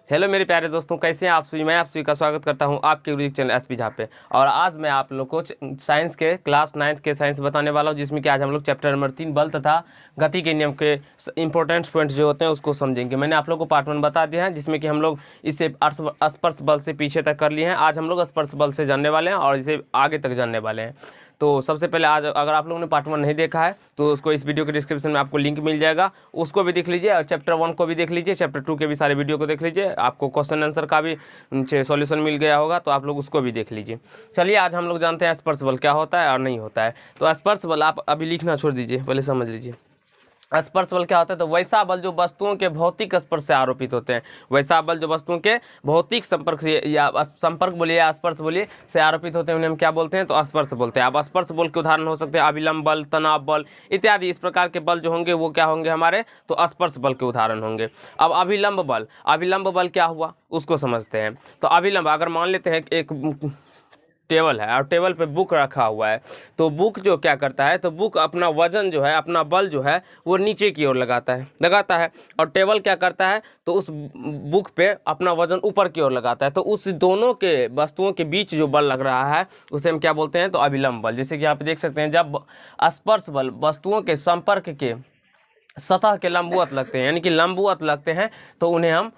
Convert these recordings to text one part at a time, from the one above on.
Hello मेरे प्यारे दोस्तों, कैसे हैं आप सभी। मैं आप सभी का स्वागत करता हूं आपके यूट्यूब चैनल एसपी झा पे। और आज मैं आप लोग को साइंस के क्लास 9th के साइंस बताने वाला हूं, जिसमें कि आज हम लोग चैप्टर नंबर 3 बल तथा गति के नियम के इंपॉर्टेंट पॉइंट्स जो होते हैं उसको समझेंगे। मैंने आप लोग को पार्ट 1 बता दिया है, जिसमें कि हम लोग इसे स्पर्श बल से पीछे तक कर लिए हैं। आज हम लोग स्पर्श बल से जानने वाले हैं और इसे आगे तक जानने वाले हैं। तो सबसे पहले आज अगर आप लोगों ने पार्ट 1 नहीं देखा है तो उसको इस वीडियो के डिस्क्रिप्शन में आपको लिंक मिल जाएगा, उसको भी देख लीजिए। और चैप्टर 1 को भी देख लीजिए, चैप्टर 2 के भी सारे वीडियो को देख लीजिए। आपको क्वेश्चन आंसर का भी सॉल्यूशन मिल गया होगा, तो आप लोग उसको भी देख लीजिए। चलिए आज हम लोग जानते हैं स्पर्श बल क्या होता है और नहीं होता है। तो स्पर्श बल आप अभी लिखना छोड़ दीजिए, पहले समझ लीजिए स्पर्श बल क्या होता है। तो वैसा बल जो वस्तुओं के भौतिक स्पर्श से आरोपित होते हैं, वैसा बल जो वस्तुओं के भौतिक संपर्क से या संपर्क बोलिए या स्पर्श बोलिए से आरोपित होते हैं, उन्हें हम क्या बोलते हैं, तो स्पर्श बोलते हैं। अब स्पर्श बल के उदाहरण हो सकते हैं अभिलंब बल, तनाव बल इत्यादि। इस प्रकार के बल जो होंगे वो क्या होंगे हमारे, तो स्पर्श बल के उदाहरण होंगे। अब अभिलंब बल क्या हुआ उसको समझते हैं। तो अभिलंब, अगर मान लेते हैं एक टेबल है और टेबल पे बुक रखा हुआ है, तो बुक जो क्या करता है, तो बुक अपना वजन जो है, अपना बल जो है वो नीचे की ओर लगाता है और टेबल क्या करता है, तो उस बुक पे अपना वजन ऊपर की ओर लगाता है। तो उस दोनों के वस्तुओं के बीच जो बल लग रहा है उसे हम क्या बोलते हैं, तो अभिलंब बल। जैसे कि आप देख सकते हैं, जब स्पर्श बल वस्तुओं के संपर्क के सतह के लंबवत लगते हैं, यानी कि लंबवत लगते हैं, तो उन्हें हम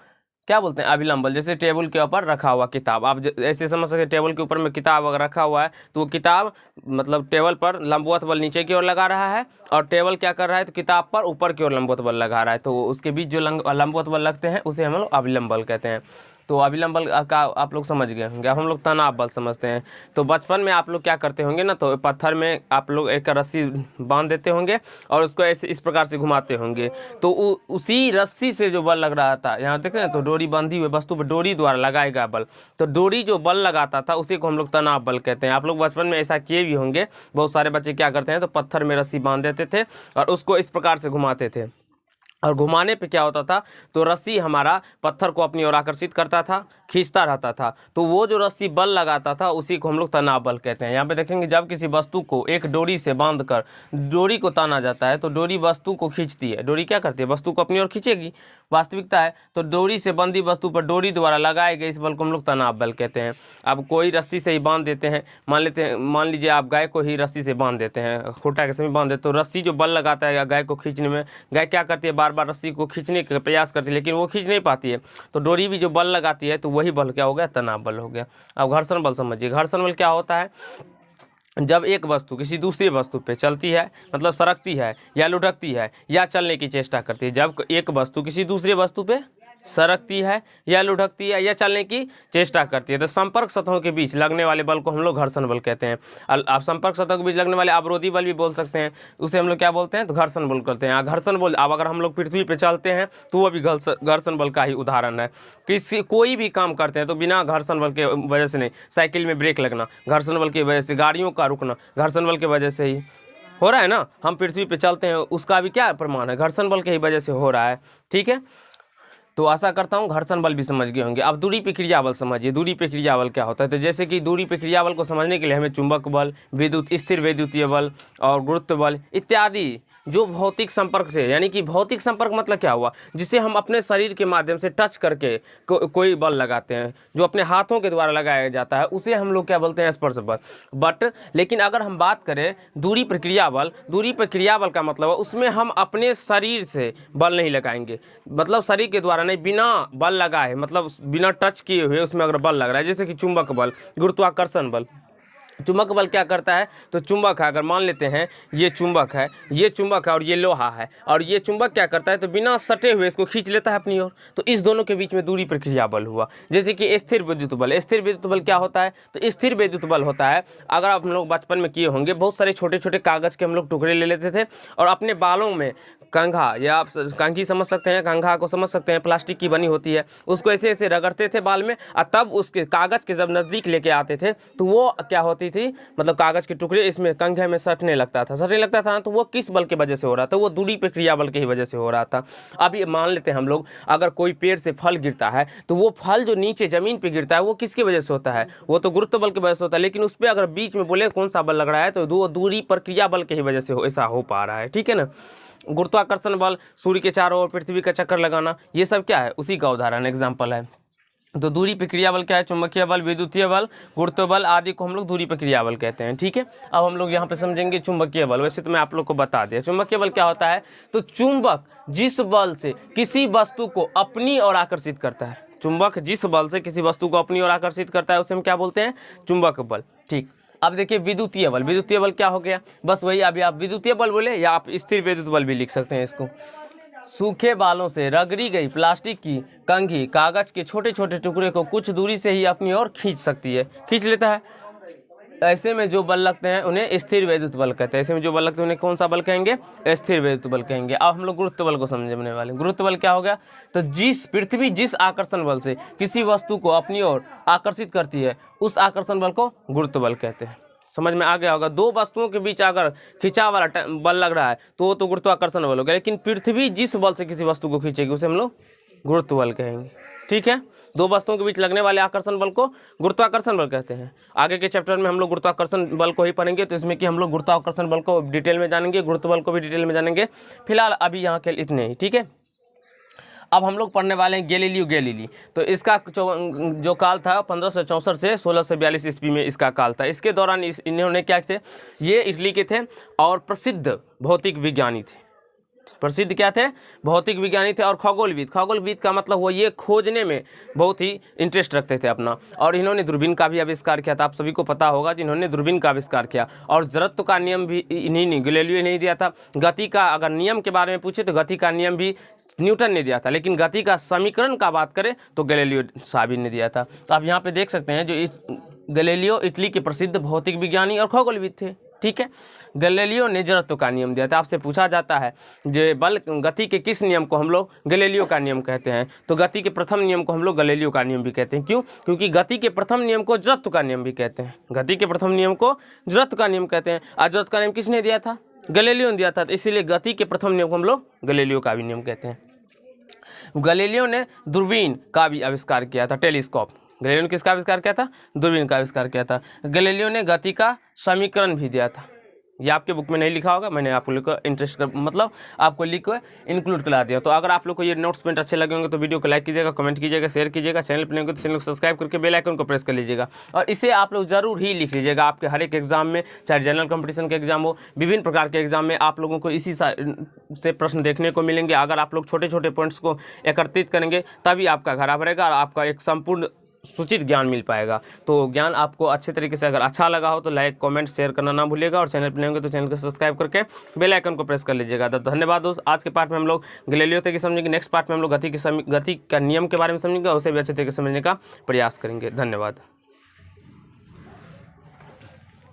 क्या बोलते हैं, अभिलंब बल। जैसे टेबल के ऊपर रखा हुआ किताब, आप ऐसे समझ सकते हैं, टेबल के ऊपर में किताब अगर रखा हुआ है तो वो किताब मतलब टेबल पर लंबवत बल नीचे की ओर लगा रहा है और टेबल क्या कर रहा है, तो किताब पर ऊपर की ओर लंबवत बल लगा रहा है। तो उसके बीच जो लंबवत बल लगते हैं उसे हम लोग अभिलंब बल कहते हैं। तो अभिलंब बल का आप लोग समझ गए होंगे। अब हम लोग तनाव बल समझते हैं। तो बचपन में आप लोग क्या करते होंगे ना, तो पत्थर में आप लोग एक रस्सी बांध देते होंगे और उसको ऐसे इस प्रकार से घुमाते होंगे, तो उसी रस्सी से जो बल लग रहा था, यहाँ देखते हैं तो डोरी बंधी हुई वस्तु पर डोरी द्वारा लगाया गया बल, तो डोरी जो बल लगाता था उसी को हम लोग तनाव बल कहते हैं। आप लोग बचपन में ऐसा किए भी होंगे। बहुत सारे बच्चे क्या करते हैं, तो पत्थर में रस्सी बांध देते थे और उसको इस प्रकार से घुमाते थे, और घुमाने पे क्या होता था, तो रस्सी हमारा पत्थर को अपनी ओर आकर्षित करता था, खींचता रहता था। तो वो जो रस्सी बल लगाता था उसी को हम लोग तनाव बल कहते हैं। यहाँ पे देखेंगे, जब किसी वस्तु को एक डोरी से बांधकर डोरी को ताना जाता है तो डोरी वस्तु को खींचती है। डोरी क्या करती है, वस्तु को अपनी ओर खींचेगी, वास्तविकता है। तो डोरी से बंधी वस्तु पर डोरी द्वारा लगाए गए इस बल को हम लोग तनाव बल कहते हैं। अब कोई रस्सी से ही बांध देते हैं, मान लीजिए आप गाय को ही रस्सी से बांध देते हैं, खूंटा के समय बांध देते, तो रस्सी जो बल लगाता है गाय को खींचने में, गाय क्या करती है, बार बार रस्सी को खींचने का प्रयास करती है, लेकिन वो खींच नहीं पाती है। तो डोरी भी जो बल लगाती है, तो वही बल क्या हो गया, तनाव बल हो गया। अब घर्षण बल समझिए। घर्षण बल क्या होता है, जब एक वस्तु किसी दूसरी वस्तु पे चलती है, मतलब सरकती है या लुढ़कती है या चलने की चेष्टा करती है। जब एक वस्तु किसी दूसरे वस्तु पे सरकती है या लुढ़कती है या चलने की चेष्टा करती है, तो संपर्क सतहों के बीच लगने वाले बल को हम लोग घर्षण बल कहते हैं। आप संपर्क सतहों के बीच लगने वाले अवरोधी बल भी बोल सकते हैं, उसे हम लोग क्या बोलते हैं, तो घर्षण बल करते हैं। घर्षण बल, अब अगर हम लोग पृथ्वी पे चलते हैं तो वो भी घर्षण बल का ही उदाहरण है। कोई भी काम करते हैं तो बिना घर्षण बल के वजह से नहीं। साइकिल में ब्रेक लगना घर्षण बल की वजह से, गाड़ियों का रुकना घर्षण बल की वजह से ही हो रहा है ना। हम पृथ्वी पे चलते हैं, उसका भी क्या प्रमाण है, घर्षण बल के ही वजह से हो रहा है। ठीक है, तो आशा करता हूँ घर्षण बल भी समझ गए होंगे। अब दूरी पे क्रिया बल समझिए। दूरी पे क्रिया बल क्या होता है, तो जैसे कि दूरी पे क्रिया बल को समझने के लिए हमें चुंबक बल, स्थिर वैद्युतीय बल और गुरुत्व बल इत्यादि जो भौतिक संपर्क से, यानी कि भौतिक संपर्क मतलब क्या हुआ, जिसे हम अपने शरीर के माध्यम से टच करके कोई बल लगाते हैं, जो अपने हाथों के द्वारा लगाया जाता है, उसे हम लोग क्या बोलते हैं, स्पर्श बल। लेकिन अगर हम बात करें दूरी पर क्रिया बल का मतलब है उसमें हम अपने शरीर से बल नहीं लगाएंगे, मतलब शरीर के द्वारा नहीं, बिना बल लगाए, मतलब बिना टच किए हुए उसमें अगर बल लग रहा है। जैसे कि चुंबक बल, गुरुत्वाकर्षण बल। चुंबक बल क्या करता है, तो चुंबक है, अगर मान लेते हैं ये चुंबक है और ये लोहा है, और ये चुंबक क्या करता है, तो बिना सटे हुए इसको खींच लेता है अपनी ओर। तो इस दोनों के बीच में दूरी पर क्रिया बल हुआ। जैसे कि स्थिर विद्युत बल क्या होता है, तो स्थिर विद्युत बल होता है, अगर आप हम लोग बचपन में किए होंगे, बहुत सारे छोटे छोटे कागज़ के हम लोग टुकड़े ले लेते थे और अपने बालों में कंघा, या आप कंघी समझ सकते हैं, कंघा को समझ सकते हैं, प्लास्टिक की बनी होती है, उसको ऐसे ऐसे रगड़ते थे बाल में, और तब उसके कागज़ के जब नज़दीक लेके आते थे तो वो क्या होती थी, मतलब कागज़ के टुकड़े इसमें कंघे में सटने लगता था। तो वो किस बल की वजह से हो रहा था, वो दूरी पे क्रिया बल की ही वजह से हो रहा था। अब ये मान लेते हैं हम लोग, अगर कोई पेड़ से फल गिरता है तो वो फल जो नीचे ज़मीन पे गिरता है वो किसकी वजह से होता है, वो तो गुरुत्व बल की वजह से होता है। लेकिन उस पर अगर बीच में बोले कौन सा बल लग रहा है, तो वो दूरी पर क्रिया बल की ही वजह से ऐसा हो पा रहा है। ठीक है ना। गुरुत्वाकर्षण बल, सूर्य के चारों ओर पृथ्वी का चक्कर लगाना, ये सब क्या है, उसी का उदाहरण एग्जाम्पल है। तो दूरी पे क्रिया बल क्या है, चुंबकीय बल, विद्युतीय बल, गुरुत्व बल आदि को हम लोग दूरी पे क्रिया बल कहते हैं। ठीक है, अब हम लोग यहाँ पे समझेंगे चुंबकीय बल। वैसे तो मैं आप लोग को बता दिया चुंबकीय बल क्या होता है। तो चुंबक जिस बल से किसी वस्तु को अपनी ओर आकर्षित करता है, चुंबक जिस बल से किसी वस्तु को अपनी ओर आकर्षित करता है उसे हम क्या बोलते हैं, चुंबक बल। ठीक, अब देखिए विद्युतीय बल। विद्युतीय बल क्या हो गया, बस वही अभी आप विद्युतीय बल बोले या आप स्थिर विद्युत बल भी लिख सकते हैं इसको। सूखे बालों से रगड़ी गई प्लास्टिक की कंघी कागज के छोटे छोटे टुकड़े को कुछ दूरी से ही अपनी ओर खींच सकती है, खींच लेता है। ऐसे में जो बल लगते हैं उन्हें स्थिर वैद्युत बल कहते हैं। ऐसे में जो बल लगते हैं उन्हें कौन सा बल कहेंगे, स्थिर वैद्युत बल कहेंगे। अब हम लोग गुरुत्व बल को समझने वाले। गुरुत्व बल क्या हो गया, तो पृथ्वी जिस आकर्षण बल से किसी वस्तु को अपनी ओर आकर्षित करती है उस आकर्षण बल को गुरुत्व बल कहते हैं। समझ में आ गया होगा। दो वस्तुओं के बीच अगर खिंचाव वाला बल लग रहा है तो वो तो गुरुत्वाकर्षण बल हो गया, लेकिन पृथ्वी जिस बल से किसी वस्तु को खींचेगी उसे हम लोग गुरुत्व बल कहेंगे। ठीक है, दो वस्तुओं के बीच लगने वाले आकर्षण बल को गुरुत्वाकर्षण बल कहते हैं। आगे के चैप्टर में हम लोग गुरुत्वाकर्षण बल को ही पढ़ेंगे, तो इसमें कि हम लोग गुरुत्वाकर्षण बल को डिटेल में जानेंगे, गुरुत्व बल को भी डिटेल में जानेंगे। फिलहाल अभी यहाँ के इतने ही। ठीक है, अब हम लोग पढ़ने वाले हैं गैलीलियो गैलीली। तो इसका जो काल था 1564 से 1642 ईस्वी में इसका काल था। इसके दौरान इन्होंने क्या थे, ये इटली के थे और प्रसिद्ध भौतिक विज्ञानी थे। प्रसिद्ध क्या थे, भौतिक विज्ञानी थे और खगोलविद। खगोलविद का मतलब वो ये खोजने में बहुत ही इंटरेस्ट रखते थे अपना। और इन्होंने दूरबीन का भी आविष्कार किया था। आप सभी को पता होगा जिन्होंने दूरबीन का आविष्कार किया। और जड़त्व का नियम भी इन्हीं गैलीलियो ने दिया था। गति का अगर नियम के बारे में पूछे तो गति का नियम भी न्यूटन ने दिया था, लेकिन गति का समीकरण का बात करें तो गैलीलियो साहब ने दिया था। तो आप यहाँ पे देख सकते हैं जो गैलीलियो इटली के प्रसिद्ध भौतिक विज्ञानी और खगोलविद थे। ठीक है, गैलीलियो ने जड़त्व का नियम दिया था। आपसे पूछा जाता है जो बल गति के किस नियम को हम लोग गैलीलियो का नियम कहते हैं, तो गति के प्रथम नियम को हम लोग गैलीलियो का नियम भी कहते हैं। क्यों, क्योंकि गति के प्रथम नियम को जड़त्व का नियम भी कहते हैं। गति के प्रथम नियम को जड़त्व का नियम कहते हैं। और जड़त्व का नियम किसने दिया था, गैलीलियो ने दिया था। इसीलिए गति के प्रथम नियम को हम लोग गैलीलियो का भी नियम कहते हैं। गैलीलियो ने दूरबीन का भी आविष्कार किया था, टेलीस्कोप। गैलीलियो ने किसका आविष्कार किया था, दूरबीन का आविष्कार किया था। गैलीलियो ने गति का समीकरण भी दिया था। ये आपके बुक में नहीं लिखा होगा, मैंने आपको लिखो इंटरेस्ट मतलब आपको लिख कर इंक्लूड करा दिया। तो अगर आप लोग को ये नोट्स पॉइंट अच्छे लगे होंगे तो वीडियो को लाइक कीजिएगा, कमेंट कीजिएगा, शेयर कीजिएगा। चैनल पर नहीं होंगे तो चैनल को सब्सक्राइब करके बेल आइकन को प्रेस कर लीजिएगा। और इसे आप लोग जरूर ही लिख लीजिएगा आपके हर एक एग्जाम में, चाहे जनरल कंपटीशन के एग्जाम हो, विभिन्न प्रकार के एग्जाम में आप लोगों को इसी से प्रश्न देखने को मिलेंगे। अगर आप लोग छोटे छोटे पॉइंट्स को एकत्रित करेंगे तभी आपका घर भरेगा और आपका एक संपूर्ण सूचित ज्ञान मिल पाएगा। तो ज्ञान आपको अच्छे तरीके से अगर अच्छा लगा हो तो लाइक कमेंट शेयर करना ना भूलिएगा। और चैनल पर नहीं होंगे तो चैनल को सब्सक्राइब करके बेल आइकन को प्रेस कर लीजिएगा। तो धन्यवाद दोस्त। आज के पार्ट में हम लोग गैलीलियो तक समझेंगे। नेक्स्ट पार्ट में हम लोग गति का नियम के बारे में समझेंगे और उसे भी अच्छे तरीके से समझने का प्रयास करेंगे। धन्यवाद।